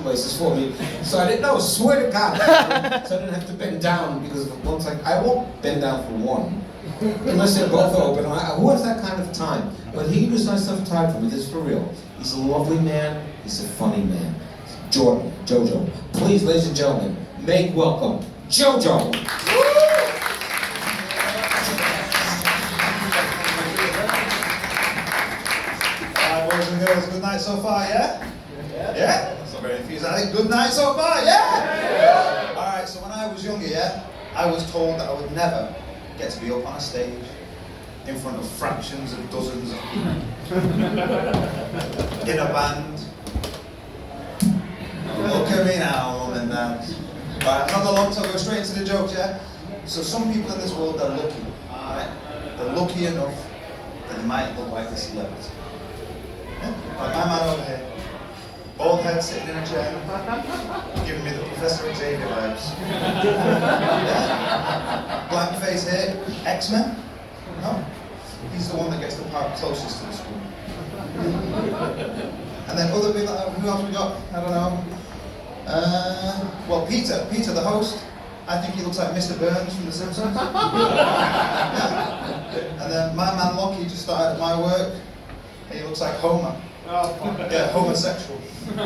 places for me. So I didn't know, swear to God. So I didn't have to bend down because once I won't bend down for one. Unless they're both open. Who has that kind of time? But he was nice enough time for me, this is for real. He's a lovely man, he's a funny man. Jordan, Jojo. Please, ladies and gentlemen, make welcome Jojo. Alright, boys and girls, good night so far, yeah? Yeah? That's not very enthusiastic. Good night so far, yeah? Alright, so when I was younger, yeah, I was told that I would never get to be up on a stage in front of fractions of dozens of people in a band. Look at me now, mum and dad. Right, I'm not long, so I'll go straight into the jokes, yeah? So some people in this world are lucky, right? They're lucky enough that they might look like a celebrity. Yeah? Like my man over here, bald head sitting in a chair, giving me the Professor Xavier vibes. Yeah? Blank face here, X-Men? No. He's the one that gets the part closest to the school. And then other people, who else we got? I don't know. Well, Peter the host. I think he looks like Mr. Burns from The Simpsons. Yeah. And then my man Lockie just started at my work. He looks like Homer. Yeah, homosexual. And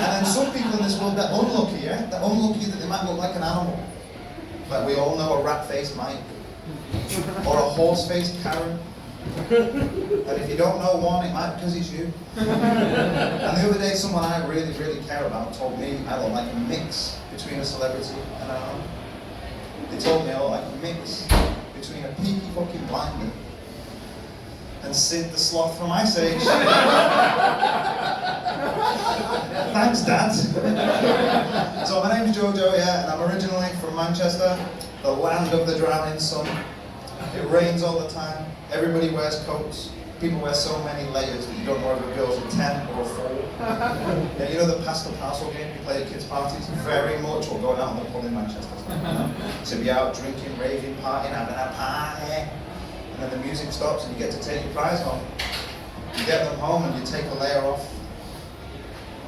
then some people in this world, they're unlucky, yeah? They're unlucky that they might look like an animal. Like we all know a rat-faced Mike. Or a horse-faced Karen. And if you don't know one, it might be because it's you. And the other day, someone I really, really care about told me I look like a mix between a celebrity and an animal. They told me I look like a mix between a peaky fucking blinder and Sid the Sloth from Ice Age. Thanks, Dad. So my name's Jojo, yeah, and I'm originally from Manchester, the land of the drowning sun. It rains all the time. Everybody wears coats. People wear so many layers that you don't know if a girl's a 10 or a 4. Yeah, you know the pass the parcel game you play at kids' parties? Very much what going out on the pub in Manchester. So be out drinking, raving, partying, having a party. And then the music stops and you get to take your prize home. You get them home and you take a layer off.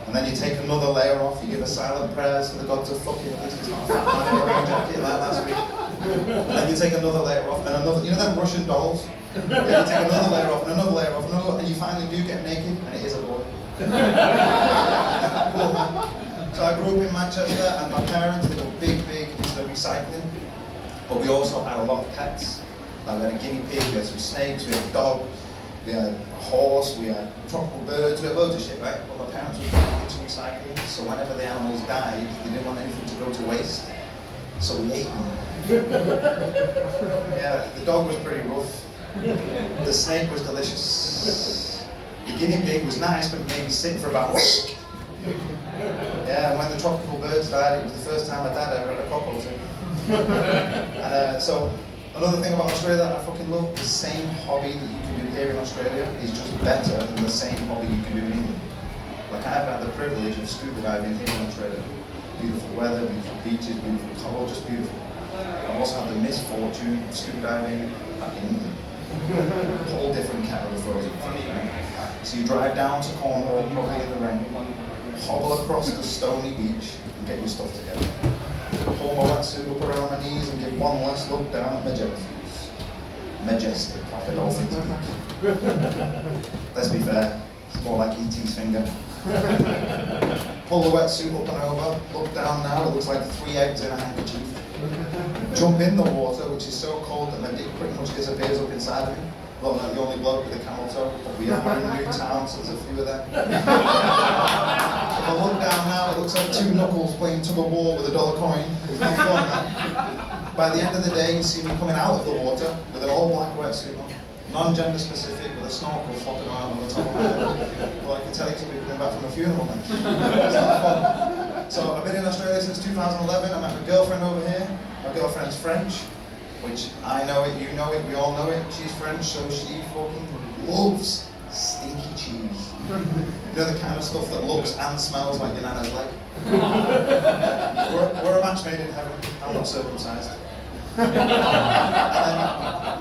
And then you take another layer off, you give a silent prayers to the gods of fucking it's not a fat jacket like last week. And then you take another layer off and another, you know them Russian dolls? Yeah, you take another layer off and another layer off and another, and you finally do get naked and it is a boy. So I grew up in Manchester and my parents, they were big into recycling. But we also had a lot of pets. Like we had a guinea pig, we had some snakes, we had a dog, we had a horse, we had tropical birds, we had loads of shit, right? But my parents were big into recycling, so whenever the animals died, they didn't want anything to go to waste. So we ate them. Yeah, the dog was pretty rough. The snake was delicious. The guinea pig was nice, but it made me sick for about a week. Yeah, and when the tropical birds died, it was the first time my dad ever had a cockroach. And so, another thing about Australia that I fucking love, the same hobby that you can do here in Australia is just better than the same hobby you can do in England. Like I've had the privilege of scuba diving here in Australia. Beautiful weather, beautiful beaches, beautiful coral, just beautiful. I've also had the misfortune of scuba diving back in England. A whole different kettle of frozen fish, right? So you drive down to Cornwall, probably in the rain, hobble across the stony beach and get your stuff together. Pull my wetsuit up around my knees and give one last look down at my jet skis. Majestic, like a dolphin's beak. Let's be fair, it's more like E.T.'s finger. Pull the wetsuit up and over, look down now, it looks like 3 eggs in a handkerchief. Jump in the water, which is so cold that my dick pretty much disappears up inside of me. Well, not the only bloke with a camel toe, but we are in Newtown, so there's a few of them. If I look down now, it looks like 2 knuckles playing tug of war with a $1 coin. It's not fun, man. By the end of the day, you see me coming out of the water with an all-black wetsuit on, non-gender specific, with a snorkel flopping around on the top of my head. Well, I can tell you to be coming back from a funeral, man. It's not fun. So I've been in Australia since 2011. I met my girlfriend over here. My girlfriend's French, which I know it, you know it, we all know it. She's French, so she fucking loves stinky cheese. You know the kind of stuff that looks and smells like your nana's leg? We're a match made in heaven. I'm not circumcised. And then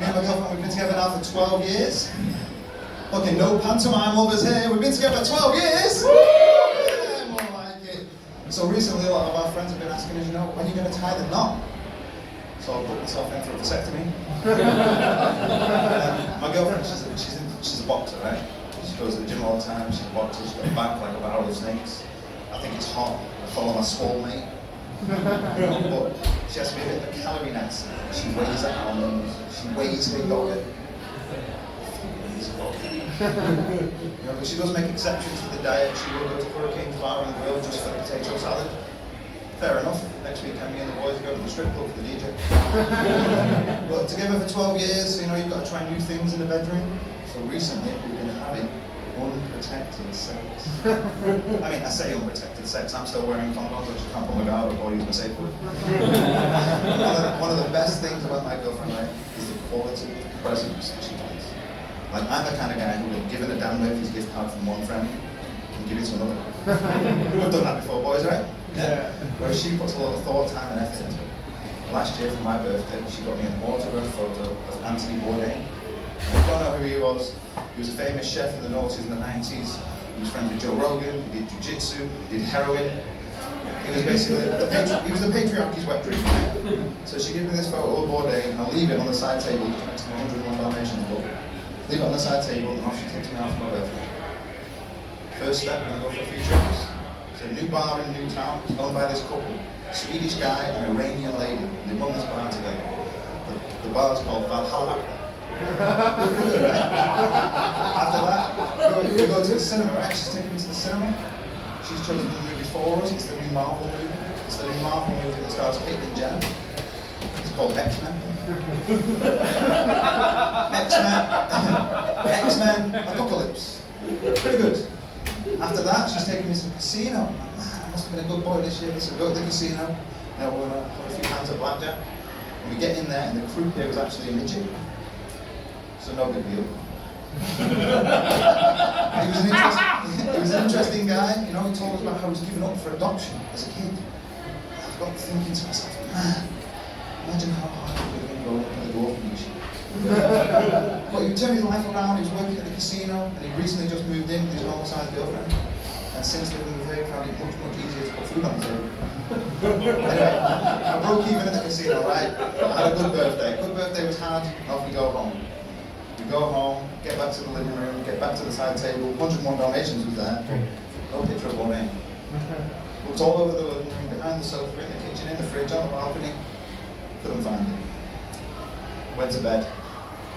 me and my girlfriend, we've been together now for 12 years. Okay, no pantomime lovers here. We've been together for 12 years. Yeah, recently, a lot of our friends have been asking us, you know, when are you going to tie the knot? So I put myself in for a vasectomy. My girlfriend, she's a boxer, right? She goes to the gym all the time. She's a boxer. She's got a back like a barrel of snakes. I think it's hot. I follow my swole mate. But she has to be a bit of a calorie nest. She weighs her almonds. She weighs her yogurt. You know, but she does make exceptions to the diet. She will go to Hurricane Flour and Grill just for the potato salad. Fair enough. Next week, me and the boys go to the strip club for the DJ. But together for 12 years, you know, you've got to try new things in the bedroom. So recently, we've been having unprotected sex. I mean, I say unprotected sex. I'm still wearing condoms. I just can't pull my guard or use my safe word. One of the best things about my girlfriend, right, is the quality of presents that she buys. Like, I'm the kind of guy who will give a damn if his gift card from one friend and give it to another. We've done that before, boys, right? Yeah. Whereas she puts a lot of thought, time, and effort into it. Last year, for my birthday, she got me an autographed photo of Anthony Bourdain. I don't know who he was. He was a famous chef in the noughties and the 90s. He was friends with Joe Rogan. He did jiu-jitsu. He did heroin. He was basically he was the patriarchy's wet dream. So she gave me this photo of Bourdain, and I'll leave it on the side table next to my 101 Dalmatians book. Leave it on the side table, and off she takes me out for my birthday. First step, I'm going to go for a few drinks. It's a new bar in Newtown, owned by this couple, Swedish guy and Iranian lady. They run this bar together. The bar's called Valhalla. After that, we go to the cinema, right? She's taking me to the cinema. She's chosen the movie for us. It's the new Marvel movie. It's the new Marvel movie that stars Kate and Jenner. It's called X-Men. X-Men Apocalypse. Pretty good. After that, she's taking me to the casino. I'm like, man, I must have been a good boy this year. So we go to the casino. You know, we're going to have a few hands of blackjack. And we get in there, and the croupier was actually a midget. So no big deal. He was an interesting guy. You know, he told us about how he was given up for adoption as a kid. I've got thinking to myself, man, imagine how hard it would have been growing up in the orphanage. But he turned his life around. He was working at the casino, and he recently just moved in with his normal-sized girlfriend. And since living with her, he found it much, much easier to put food on the table. Anyway, I broke even at the casino, right? I had a good birthday. Good birthday was hard. Off we go home. We go home, get back to the living room, get back to the side table. 101 Dalmatians was there. No picture of Bourdain. Looked all over the living room, behind the sofa, in the kitchen, in the fridge, on the balcony. Couldn't find it. Went to bed.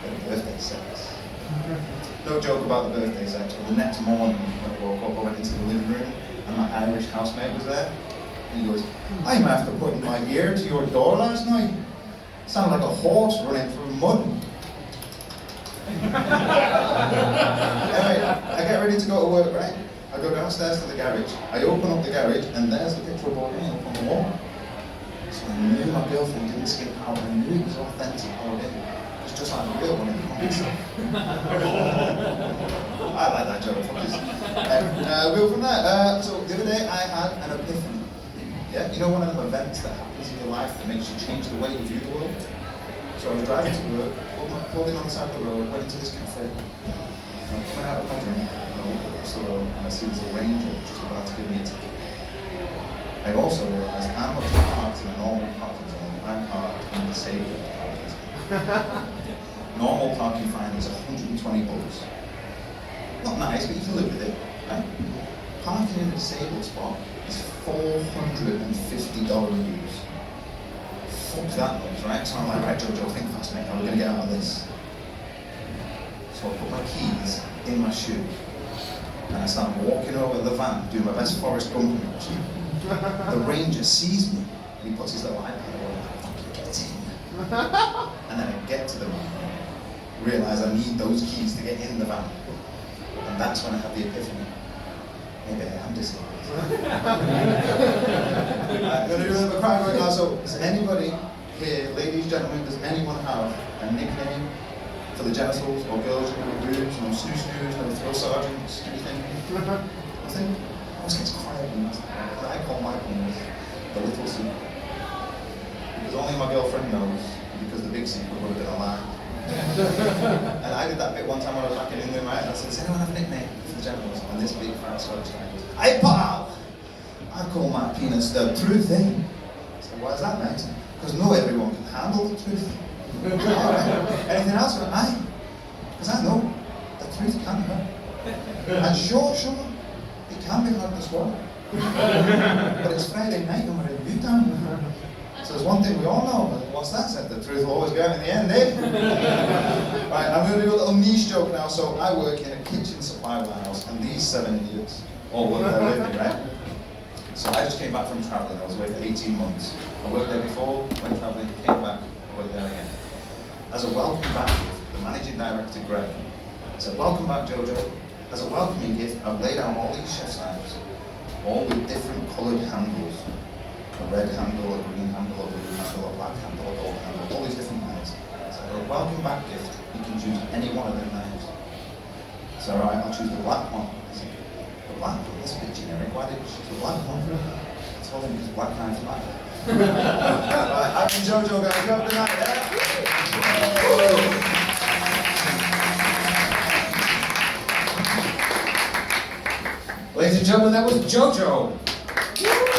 Had a birthday sex. No joke about the birthday sex, but the next morning when I woke up, I went into the living room and my Irish housemate was there. And he goes, I might have to put my ear to your door last night. It sounded like a horse running through mud. Anyway, I get ready to go to work, right? I go downstairs to the garage. I open up the garage and there's the picture of Bourdain up on the wall. So I knew my girlfriend didn't skip out. I knew it was authentic Bourdain. It's just like a real one in the comics. I like that joke. We'll go from there. So the other day I had an epiphany. Yeah, you know one of them events that happens in your life that makes you change the way you view the world? So I was driving to work, pulled in on the side of the road, went into this cafe. I'm coming out of my drink, and I look across the road and I see this ranger just about to give me a ticket. I also realised I'm not parked in a normal parking zone, I'm parked in a disabled parking zone. Normal parking fine is 120 bucks. Not nice, but you can live with it, right? Parking in a disabled spot is $450 a use. Fuck that noise, right? So I'm like, right, Jojo, think fast, mate. How are we going to get out of this? So I put my keys in my shoe and I start walking over the van, doing my best Forrest Gump impression. The ranger sees me and he puts his little iPad away. I'm like, fucking get in. And then I get to the van, realise I need those keys to get in the van. And that's when I have the epiphany. Maybe I am disabled. I'm going to do a little bit of crowd work now. So, does anybody here, ladies, gentlemen, does anyone have a nickname for the genitals or girls who have boobs? No snoo-snoos, no throw sergeants, anything? Nothing? I always gets quiet when I call my penis the little secret. Because only my girlfriend knows, because the big secret would have been a lie. And I did that bit one time when I was back in England, right? And I said, does anyone have a nickname for the genitals? And this big fat Scottish guy goes, hey pal! I call my peanuts, the truth, eh? I said, why is that, mate? Because not everyone can handle the truth. Alright. Anything else? Aye. Because I know the truth can hurt. And sure, it can be hard to swallow. But it's Friday night and we're in Newtown. So there's one thing we all know, but what's that? Said the truth will always go out in the end, eh? Right, I'm going to do a little niche joke now. So I work in a kitchen supply warehouse, and these 7 idiots all work there with me, right? So I just came back from travelling. I was away for 18 months. I worked there before, went travelling, came back, worked there again. As a welcome back gift, the managing director, Greg, said, welcome back, Jojo. As a welcoming gift, I've laid out all these chef's knives, all with different coloured handles. A red handle, a green handle, a blue handle, a black handle, a gold handle, all these different knives. So a welcome back gift, you can choose any one of them knives. So alright, I'll choose the black one. I said, the black one? That's a bit generic, why did you choose the black one? I told him because black knives matter. Right, I've been Jojo, guys, you have a good night, yeah? Ladies and gentlemen, that was Jojo.